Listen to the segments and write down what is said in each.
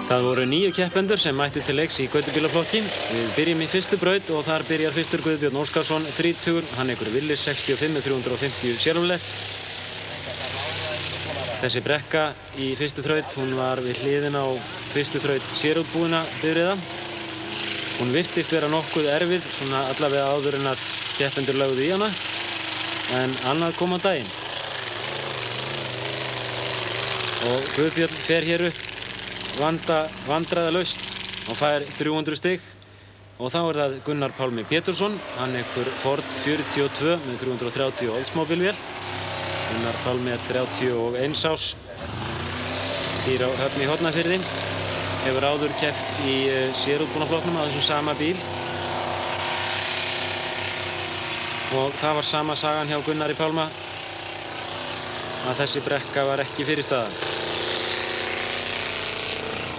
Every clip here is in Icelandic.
Það voru 9 keppendur sem mættu til leiks í götubílaflokki. Við byrjum í fyrstu braut og þar byrjar fyrstur Guðbjörn Óskarsson, 30, hann ekur Willis 65 með 350 Chevrolet. Þessi brekka í fyrstu þraut, hún var við hliðina á fyrstu þraut sérútbúinna bifreiða. Hún virtist vera nokkuð erfið, svona allavega áður en að keppendur lögðu í hana, en annað kom á daginn. Og Guðbjörn fer hér upp vandræðalaust og fær 300 stig. Og þá er það Gunnar Pálmi Pétursson, hann ekur Ford 42 með 330 Oldsmobile-vél. Gunnar Pálmi er 31 árs, býr á Höfn í Hornafirði, hefur áður keppt í sérútbúnaflokknum á þessum sama bíl. Og það var sama sagan hjá Gunnari Pálma, að þessi brekka var ekki fyrirstaða.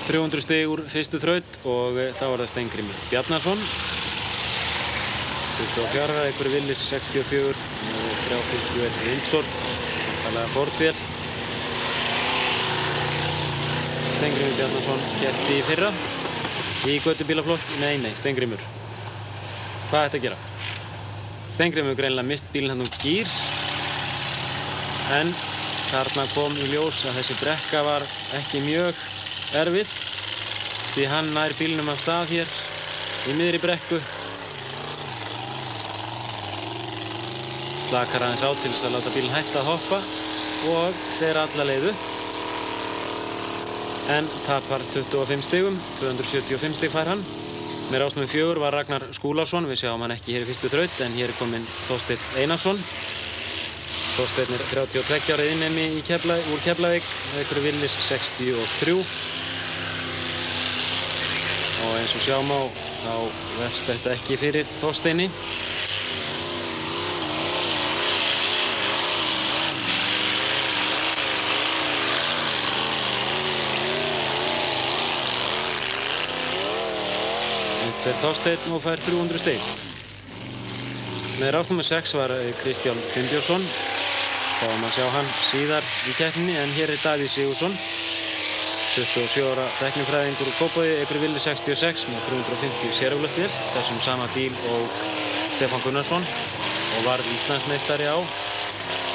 300 stig úr fyrstu þraut og þá var það Steingrímur Bjarnason. 24 ekur Willis 64 með 351 Windsor, náttúrulega Ford-vél. Steingrímur Bjarnason keppti í fyrra í götubílaflokk. Nei, Steingrímur. Hvað ætti að gera? Steingrímur greinilega mist bílinn hann úr gír, en þarna kom í ljós að þessi brekka var ekki mjög erfið, því hann nær bílnum af stað hér í miðri brekku. Slakar aðeins á til þess að láta bílinn hætta að hoppa og fer alla leið upp. En tapar 25 stigum, 275 stig fær hann. Með rásnúmer 4 var Ragnar Skúlason, við sjáum hann ekki hér í fyrstu þraut, en hér er kominn Þorsteinn Einarsson. Þorsteinn er 32 ára innemi úr Keflavík, ekur Willis 63. Og eins og sjá má, þá vefst þetta ekki fyrir Þorsteini. Upp fer Þorsteinn og fær 300 stig. Með rásnúmer 6 var Kristján Finnbjörnsson. Fáum að sjá hann síðar í keppninni, en hér er Davíð Sigurðsson, 27 ára tæknifræðingur úr Kópavogi, ekur Willis 66 með 350 Chevrolet-vél, þessum sama bíl og Stefán Gunnarsson, og varð Íslandsmeistari á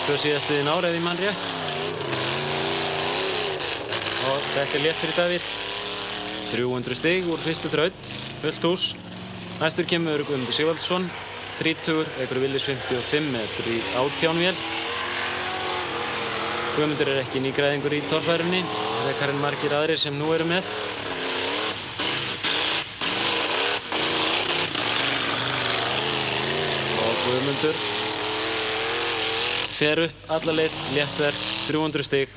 2 síðastliðin ár, ef ég man rétt. Og þetta er létt fyrir Davíð. 300 stig úr fyrstu þraut, fullt hús. Næstur kemur Guðmundur Sigvaldsson, 30, ekur Willis 55 með 318-vél. Guðmundur er ekki nýgræðingur í torfærunni, frekar en margir aðrir sem nú eru með. Og Guðmundur fer upp alla leið, léttverk, 300 stig.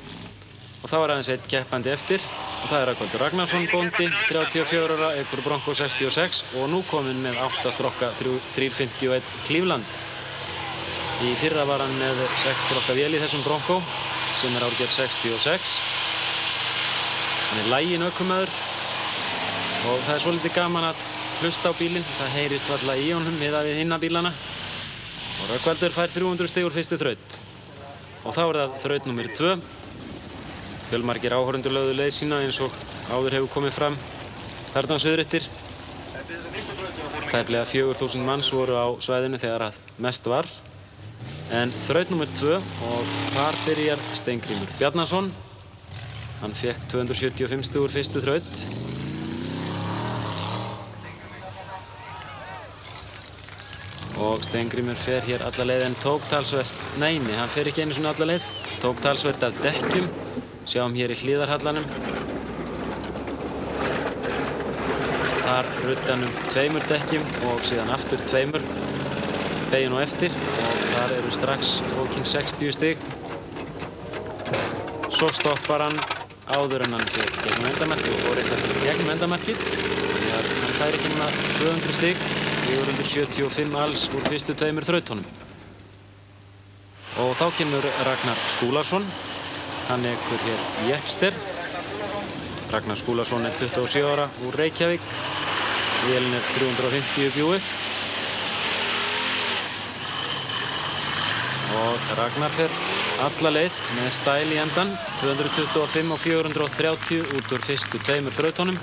Og þá er aðeins einn keppandi eftir, og það er Rögnvaldur Ragnarsson bóndi, 34 ára, ekur Bronco 66 og nú kominn með 8 strokka 351 Cleveland. Í fyrra var hann með 6 strokka vél í þessum Bronco, sem er árgerð 66. Hann er laginn ökumaður og það er svolítið gaman að hlusta á bílinn. Það heyrist varla í honum miðað við hinna bílana. Og Rögnvaldur fær 300 stig úr fyrstu þraut. Og þá er það þraut númer 2. Fjölmargir áhorfendur lögðu leið sína eins og áður hefur komið fram þarna suðréttir. Tæplega 4000 manns voru á svæðinu þegar að mest var. En þraut númer 2 og þar byrjar Steingrímur Bjarnason. Hann fékk 275 stig úr fyrstu þraut. Og Steingrímur fer hér alla leið en tók talsvert, nei, hann fer ekki einu sinni alla leið. Tók talsvert af dekkjum, sjáum hér í hliðarhallanum. Þar ruddi hann 2 dekkjum og síðan aftur 2, beygju nú eftir. Þar eru strax fókin 60 stig. Svo stoppar hann áður en hann fer gegnum endamarkið og fór eitthvað gegnum endamarkið. Þannig að hann fær ekki núna 200 stig, 475 alls úr fyrstu 2 þrautunum. Og þá kemur Ragnar Skúlason. Hann ekur hér Jepster. Ragnar Skúlason er 27 ára úr Reykjavík. Vélin er 350 Buick. Og Ragnar fer alla leið með stæl í endan, 225 og 430 út úr fyrstu tveimur þrautunum.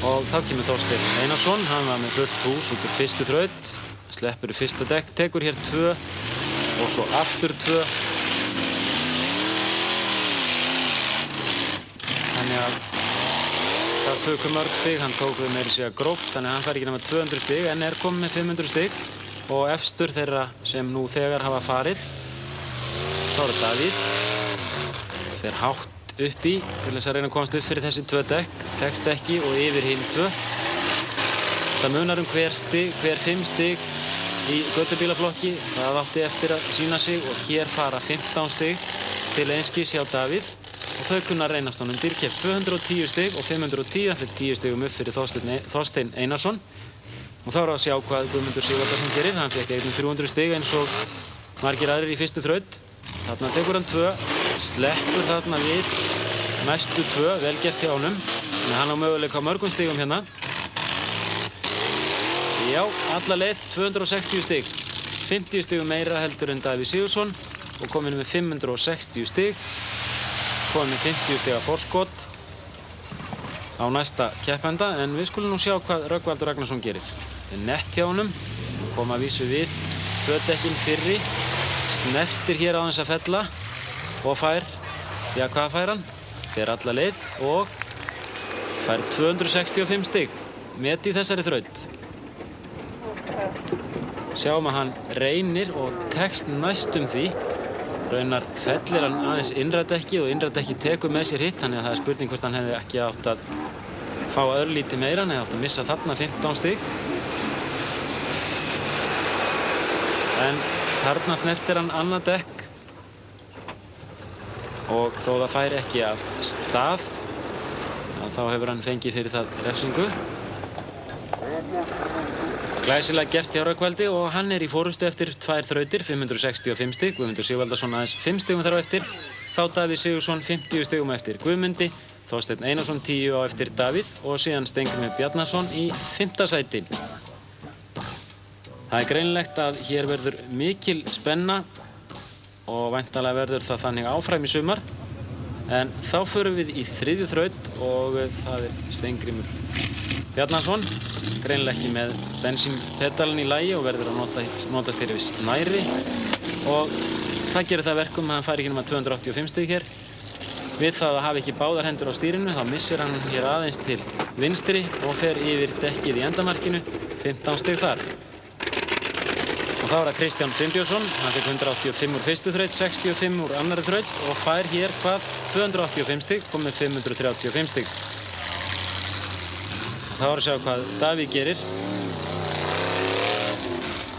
Og þá kemur Þorsteinn Einarsson, hann var með fullt hús út úr fyrstu þraut, sleppur í fyrsta dekk, tekur hér 2 og svo aftur 2. Þannig að það fuku mörg stig, hann tók við meira segja gróft, þannig að hann fær ekki nema 200 stig en er komið með 500 stig. Og efstur þeirra sem nú þegar hafa farið, þá er Davíð, fer hátt upp í til þess að reyna að komast upp fyrir þessi 2 dekk, tekst ekki og yfir hinn 2. Það munar hver 5 stig í götubílaflokki, það átti eftir að sýna sig og hér fara 15 stig til einskis hjá Davíð og þau kunna reynast honum dýrkeypt. 210 stig og 510, fyrir 10 stigum upp fyrir Þorsteinn Einarsson. Og þá er að sjá hvað Guðmundur Sigvaldason gerir, hann fékk einnig 300 stig eins og margir aðrir í fyrstu þraut. Þarna tekur hann 2, sleppur þarna við næstu 2, vel gert hjá honum. Þannig að hann á möguleika á mörgum stigum hérna. Já, alla leið 260 stig. 50 stigum meira heldur en Davíð Sigurðsson og kominn með 560 stig. Kominn með 50 stiga forskot á næsta keppenda en við skulum nú sjá hvað Rögnvaldur Ragnarsson gerir. Þetta er nett hjá honum, koma að vísu við 2 dekkin fyrri. Snertir hér á þess að fella og fær, já hvað fær hann? Fer alla leið og fær 265 stig, met í þessari þraut. Sjáum að hann reynir og tekst næstum því. Raunar fellir hann aðeins innra dekkið og innra dekkið tekur með sér hitt, þannig að það er spurning hvort hann hefði ekki átt að fá örlítið meira, hann hefði átt að missa þarna 15 stig. En þarna snertir hann annað dekk og þó það færi ekki af stað þá hefur hann fengið fyrir það refsingu. Glæsilega gert hjá Rögnvaldi og hann er í forystu eftir 2 þrautir, 565 stig, Guðmundur Sigvaldason aðeins 5 stigum þar á eftir, þá Davíð Sigurðsson 50 stigum eftir Guðmundi, Þorsteinn Einarsson 10 á eftir Davíð og síðan Steingrímur Bjarnason í 5. sæti. Það er greinilegt að hér verður mikil spenna og væntanlega verður það þannig áfram í sumar. En þá förum við í 3. þraut og það er Steingrímur Bjarnason, greinilega ekki með bensínpedalinn í lagi og verður að notast hér við snæri. Og það gerir það verkum að hann fær ekki nema 285 stig hér. Við það að hafa ekki báðar hendur á stýrinu þá missir hann hér aðeins til vinstri og fer yfir dekkið í endamarkinu, 15 stig þar. Og þá er það Kristján Finnbjörnsson, hann fekk 185 úr fyrstu þraut, 65 úr annarri þraut og fær hér hvað? 285 stig, komið 535 stig. Þá er að sjá hvað Davíð gerir.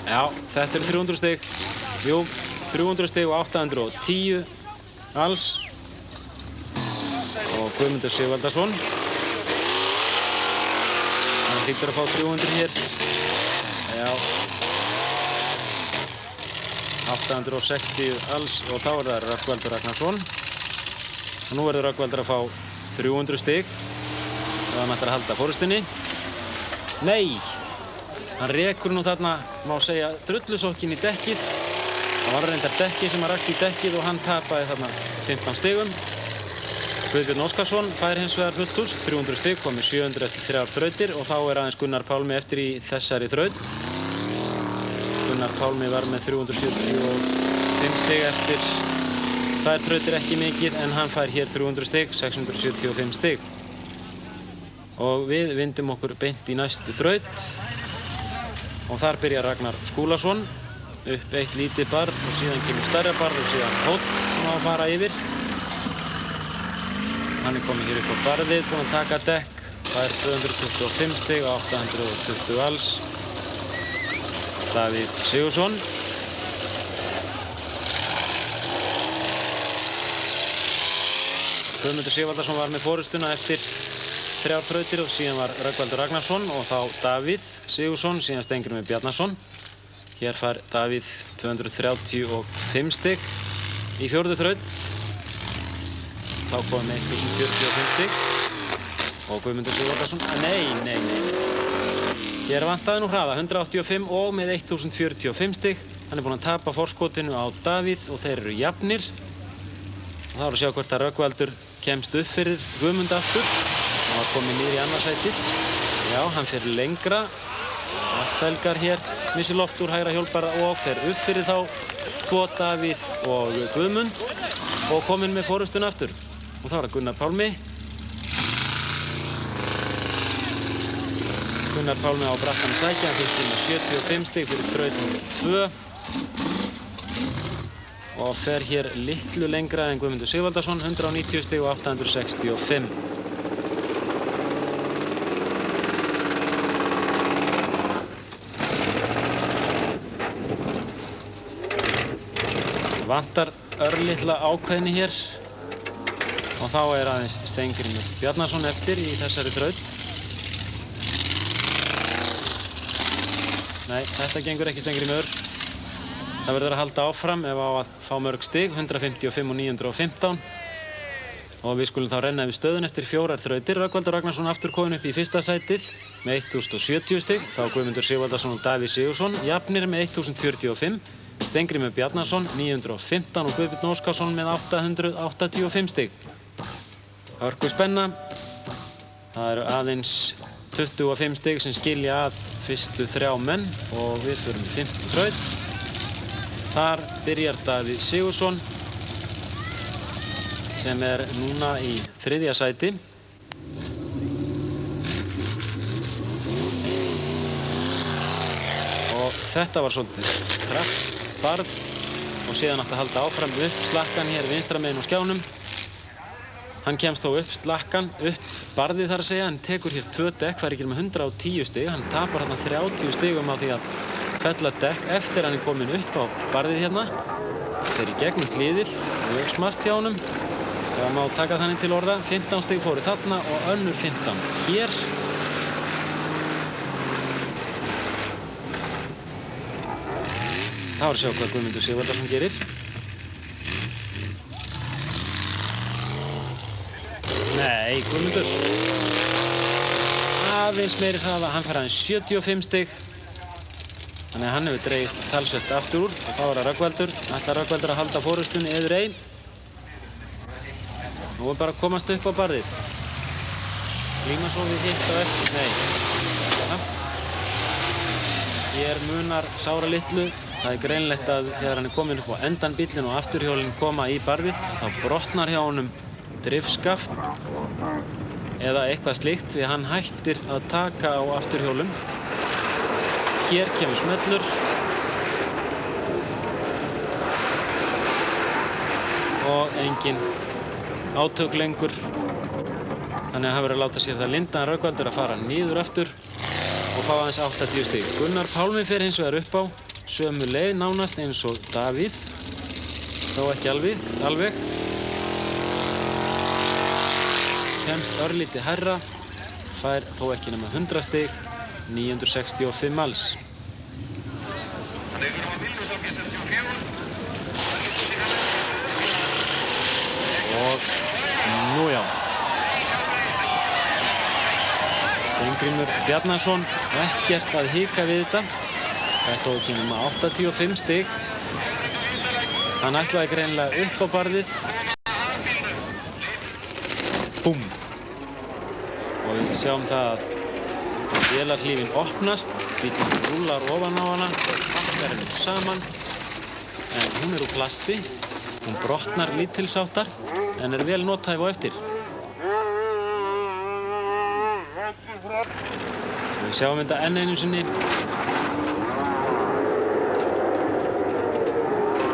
Já, þetta eru 300 stig. Jú, 300 stig og 810 alls. Og Guðmundur Sigvaldason. Hann hlýtur að fá 300 hér. Já. 860 alls og þá er það Rögnvaldur Ragnarsson. Og nú verður Rögnvaldur að fá 300 stig og hann ætlar að halda fórustunni. Nei! Hann rekur nú þarna, má segja, drullusokkin í dekkið. Það var reyndar dekkið sem rakst í dekkið og hann tapaði þarna 15 stigum. Guðbjörn Óskarsson fær hins vegar fullt hús, 300 stig, komið 700 eftir 3 þrautir og þá er aðeins Gunnar Pálmi eftir í þessari þraut. Gunnar Pálmi var með 375 stig eftir. Það þrautir ekki mikið en hann fær hér 300 stig, 675 stig. Og við vindum okkur beint í næstu þraut. Og þar byrjar Ragnar Skúlason upp eitt lítið barð og síðan kemur stærra barð og síðan hóll sem á að fara yfir. Hann er komið hér upp á barðið, búinn að taka dekk. Það er 225 stig og 820 alls. Davíð Sigurðsson. Guðmundur Sigvaldason var með forystuna eftir 3 þrautir og síðan var Rögnvaldur Ragnarsson og þá Davíð Sigurðsson, síðan Steingrímur Bjarnason. Hér fær Davíð 235 stig í 4. þraut. þá komum við 1045 stig. Og Guðmundur Sigvaldason, nei. Hér vantaði nú hraða, 185 og með 1045 stig. Hann er búinn að tapa forskotinu á Davíð og þeir eru jafnir. Og þá erum við að sjá hvort að Rögnvaldur kemst upp fyrir Guðmund aftur. Hann var kominn niður í annarsætið. Já, hann fer lengra. Felgar hér, missir loft úr hægra hjólbarða og fer upp fyrir þá tvo Davíð og Guðmund og kominn með forystuna aftur. Og þá er það Gunnar Pálmi. Gunnar Pálmi á brattan sækja, hann fylgir með 75 stig fyrir þraut nr. 2 og fer hér litlu lengra en Guðmundur Sigvaldason, 190 stig og 865. Vantar örlitla ákveðni hér og þá er aðeins Steingrímur Bjarnason eftir í þessari þraut. Nei, þetta gengur ekki Steingrímur. Það verður að halda áfram ef á að fá mörg stig, 155 og 915. Og við skulum þá renna yfir stöðun eftir 4 þrautir. Rögnvaldur Ragnarsson aftur kominn upp í fyrsta sætið með 1070 stig. Þá Guðmundur Sigvaldason og Davíð Sigurðsson jafnir með 1045. Steingrímur Bjarnason 915 og Guðbjörn Óskarsson með 885 stig. Hörku spenna. Það eru aðeins 25 stig sem skilja að fyrstu 3 menn og við förum í 5. þraut. Þar byrjar Davíð Sigurðsson sem er núna í 3. sæti. Og þetta var svolítið kraftbarð og síðan átti að halda áfram upp slakkan hér vinstra megin á skjánum. Hann kemst þó upp slakkan, upp barðið þar að segja, hann tekur hér 2 dekk, fær ekki með 110 stig, hann tapar hérna 30 stigum á því að fella dekk eftir hann er komin upp á barðið hérna. Fer í gegnum hliðið, mjög smart hjá honum. Það má taka þannig til orða, 15 stig fóru þarna og önnur 15 hér. Þá er að sjá hvað Guðmundur Sigvaldason gerir. Nei, Guðmundur. Aðeins meiri hraða, hann fær aðeins 75 stig. Þannig að hann hefur dregist talsvert aftur úr og þá er það Rögnvaldur. Ætlar Rögnvaldur að halda forystunni eður ein. Nú er bara að komast upp á barðið. Glíma svo við hitt á eftir. Nei. Ja. Hér munar sára litlu. Það er greinlegt að þegar hann er komin upp á endan bíllinn og afturhjólinn koma í barðið, þá brotnar hjá honum drifskaft eða eitthvað slíkt því hann hættir að taka á afturhjólum. Hér kemur smellur. Og engin átök lengur. Þannig að það verður að láta sér það linda Rögnvaldur að fara niður aftur og fá aðeins 80 stig. Gunnar Pálmi fer hins vegar upp á sömu leið nánast eins og Davíð. Þó ekki alveg. Kemst örlítið hærra, fær þó ekki nema 100 stig, 965 alls. Og nú já. Steingrímur Bjarnason, ekkert að hika við þetta. Það er þó ekki nema 85 stig. Hann ætlaði greinilega upp á barðið. Búm! Og við sjáum það að vélarhlífin opnast, bíllinn rúllar ofan á hana og pakkar henni saman. En hún er úr plasti, hún brotnar lítilsháttar en er vel nothæf á eftir. Við sjáum þetta enn einu sinni.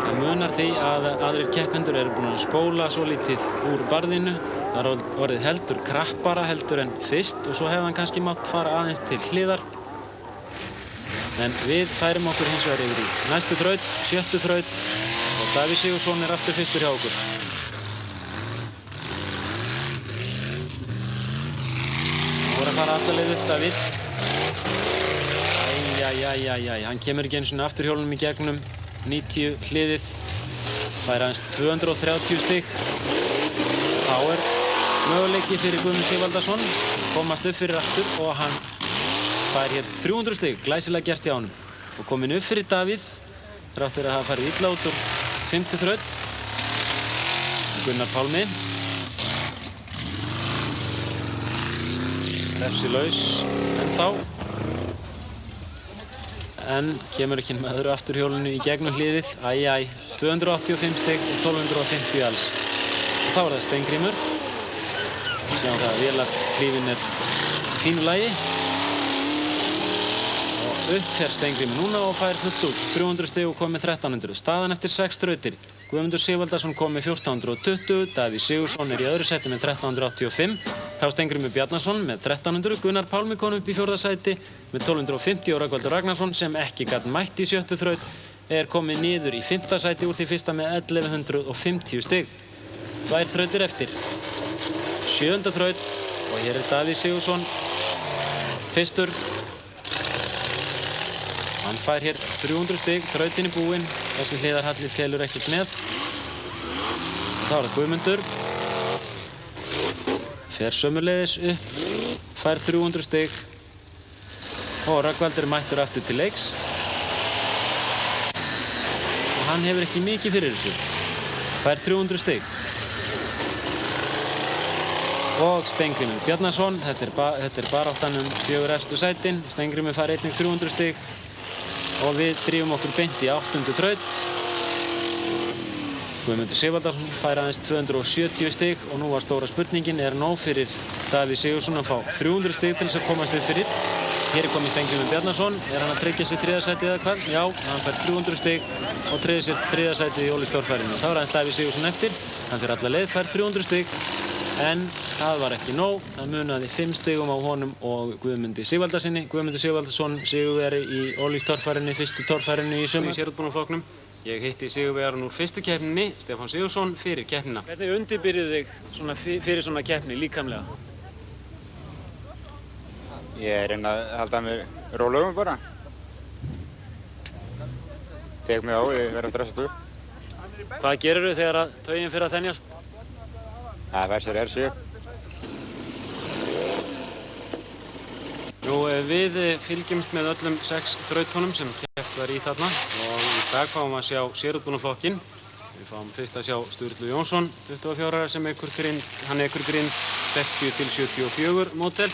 Það munar því að aðrir keppendur eru búin að spóla svolítið úr barðinu. Það er orðið heldur krappara heldur en fyrst og svo hefði hann kannski mátt fara aðeins til hliðar. En við færum okkur hins vegar yfir í næstu þraut, 7. þraut og Davíð Sigurðsson er aftur fyrstur hjá okkur. Nú er að fara alla leið upp Davíð. Hann kemur ekki einu sinni afturhjólunum í gegnum 90 hliðið. Fær aðeins 230 stig. Þá þá möguleiki fyrir Guðmund Sigvaldason komast upp fyrir aftur og hann fær hér 300 stig, glæsilega gert hjá honum og kominn upp fyrir Davíð þrátt fyrir að hafa farið illa út úr 5. þraut. Gunnar Pálmi refsilaus ennþá en kemur ekki með öðru afturhjólinu í gegnum hliðið. 285 stig og 1250 alls. Og þá það Steingrímur. Sjáum það að vélarklífin í fínu lagi. Og upp fer Steingrímur núna og fær fullt út. 300 stig og kom með 1300. Staðan eftir 6 þrautir. Guðmundur Sigvaldason kom með 1420. Davíð Sigurðsson í öðru sæti með 1385. Þá Steingrímur Bjarnason með 1300. Gunnar Pálmi kom upp í 4. sæti með 1250 og Rögnvaldur Ragnarsson sem ekki gat mætt í 7. þraut komið niður í 5. sæti úr því fyrsta með 1150 stig. 2 þrautir eftir. 7. þraut og hér Davíð Sigurðsson fyrstur. Hann fær hér 300 stig, þrautin búinn. Þessi hliðarhalli telur ekkert með. Þá það Guðmundur. Fer sömuleiðis upp, fær 300 stig og Rögnvaldur mættur aftur til leiks. Og hann hefur ekki mikið fyrir þessu. Fær 300 stig. Og Steingrímur Bjarnason, þetta er baráttan 4 efstu sætin. Steingrímur fær einnig 300 stig og við drífum okkur beint í 8. þraut. Guðmundur Sigvaldason fær aðeins 270 stig og nú var stóra spurningin, nóg fyrir Davíð Sigurðsson að fá 300 stig til þess að komast upp fyrir? Hér komið Steingrímur Bjarnason, hann að tryggja sér 3. sætið eða hvað? Já, hann fær 300 stig og tryggja sér 3. sætið í Óli stórfærinu. Þá aðeins Davíð Sigurðsson eftir, hann fyrir alla leið, fær 300 stig en það var ekki nóg, það munaði 5 stigum á honum og Guðmundi Sigvaldasyni. Guðmundur Sigvaldason sigurvegari í Óli stórfærinu, fyrstu stórfærinu í sumar í sérútbúnarflokknum. Ég hitti sigurvegarann úr fyrstu keppninni, Stefán Sigurðsson, fyrir keppnina. Hvernig undirbyrðið þig fyrir svona keppni líkamlega? Ég reyna að halda mér rólegum bara. Tek mig á, ég verð að stressa upp. Hvað gerirðu þegar að taugin fyrir að þenjast? Það fær sér sig. Við fylgjumst með öllum 6 þrautunum sem keppt var í þarna og í dag fáum við að sjá sérútbúnarflokkinn. Við fáum fyrst að sjá Sturlu Jónsson, 24 ára, sem hann ekur grind 60 til 74 módel.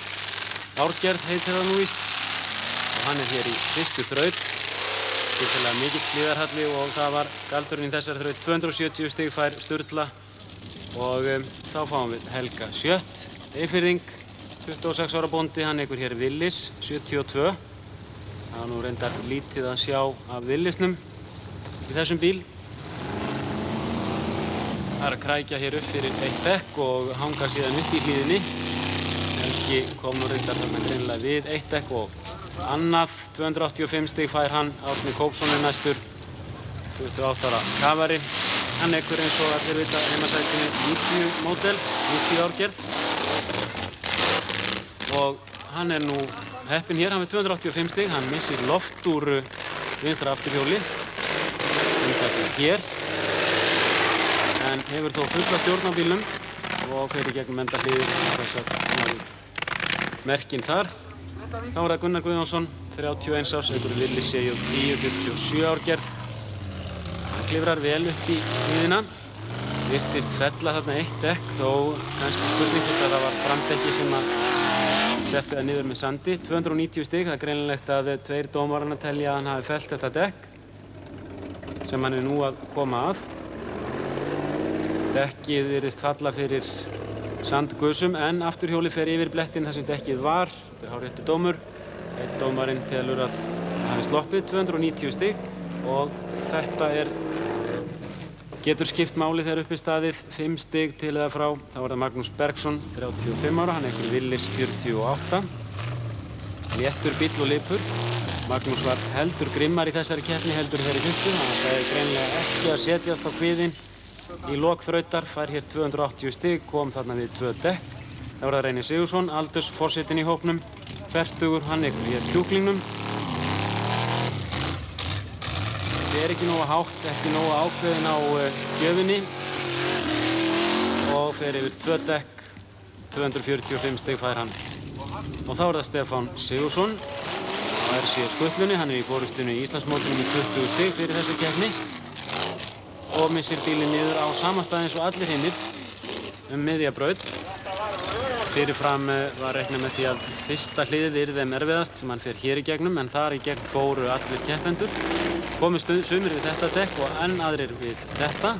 Árgerð heitir það nú víst og hann hér í fyrstu þraut. Tilfellega mikill hliðarhalli og það var galdurinn í þessari þraut. 270 stig fær Sturla og þá fáum við Helga Sjött, Eyfirðing, 26 ára bóndi, hann ekur hér Willis 72. Það var nú reyndar lítið að sjá af Willisnum í þessum bíl. Það að krækja hér upp fyrir eitt dekk og hanga síðan upp í hlíðinni. Helgi kom nú reyndar þarna greinilega við eitt dekk og annað. 285 stig fær hann. Árni Kópsson næstur, 28 ára kafari. Hann ekur eins og allir vita heimasætinu 90 módel, 90 árgerð. Og hann nú heppinn hér, hann með 285 stig, hann missir loft úr vinstra afturhjóli. Hér. En hefur þó fulla stjórn á bílnum og fer í gegnum endahliðið þessar merkin þar. Þá það Gunnar Guðjónsson, 31 árs, ekur Willis CJ10, 47 árgerð. Hann klifrar vel upp í hlíðina. Virtist fella þarna eitt dekk, þó kannski spurning hvort að það var framdekki sem að setti það niður með sandi. 290 stig, það greinilegt að 2 dómarana telja að hann hafi fellt þetta dekk sem hann nú að koma að. Dekkið virðist falla fyrir sandgusum en afturhjóli fer yfir blettinn þar sem dekkið var. Þetta er hárréttur dómur. Einn dómarinn telur að það hafi sloppið. 290 stig og þetta getur skipt máli þegar uppi staðið. 5 stig til eða frá. Þá var það Magnús Bergsson, 35 ára, hann ekur Willis 48. Léttur bíll og lipur. Magnús var heldur grimmar í þessari keppni heldur þeirri fyrstu. Hann ætlaði greinilega ekki að setjast á kviðinn í lok þrautar. Fær hér 280 stig, kom þarna við 2 dekk. Það var það Reynir Sigurðsson, aldursforsetinn í hópnum. Fertugur, hann ekur hér kjúklingnum. Það ekki nógu hátt, ekki nógu ákveðin á gjöfinni og fer yfir 2 dekk, 245 stig fær hann. Og þá er það Stefán Sigurðsson á RC skutlunni, hann er í forystunni í Íslandsmótinu með 20 stig fyrir þessa keppni og missir bílinn niður á sama stað eins og allir hinnir miðja braut. Fyrirfram var reiknað með því að fyrsta hliðið yrði þeim erfiðast sem hann fer hér í gegnum, en þar í gegn fóru allir keppendur. Komust sumir við þetta dekk og enn aðrir við þetta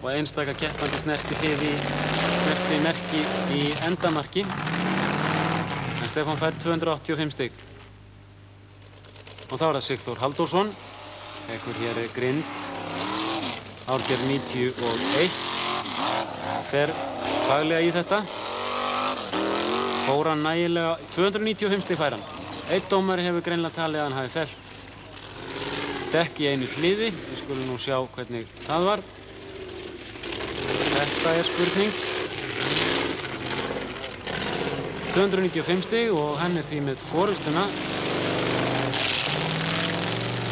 og einstaka keppandi snerti merki í endamarki. En Stefán fær 285 stig. Og þá er það Sigþór Halldórsson, ekkur hér grind, árgerð 91, fer faglega í þetta. Fór hann nægilega, 295 stig fær hann. Einn dómari hefur greinilega talið að hann hafi fellt dekk í einu hliði. Við skulum nú sjá hvernig það var. Þetta er spurning. 295 stig og hann er því með forystuna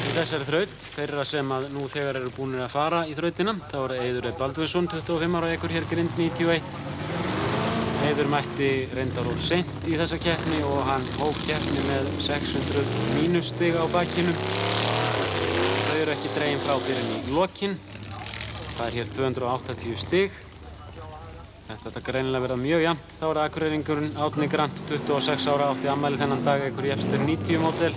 í þessari þraut. Þeirra sem að nú þegar eru búnir að fara í þrautina. Þá er það Eiður Baldvinsson, 25 ára, ekkur hér grind 91. Eiður mætti reyndar of seint í þessa keppni og hann hóf keppni með 600 mínustig á bakinu. Þau eru ekki dregin frá fyrir í lokin. Það er hér 280 stig. Þetta greinilega verða mjög jafnt. Þá er Akureyringurinn Árni Grant, 26 ára, átti afmæli þennan dag, ekkur Jepster 90 módel.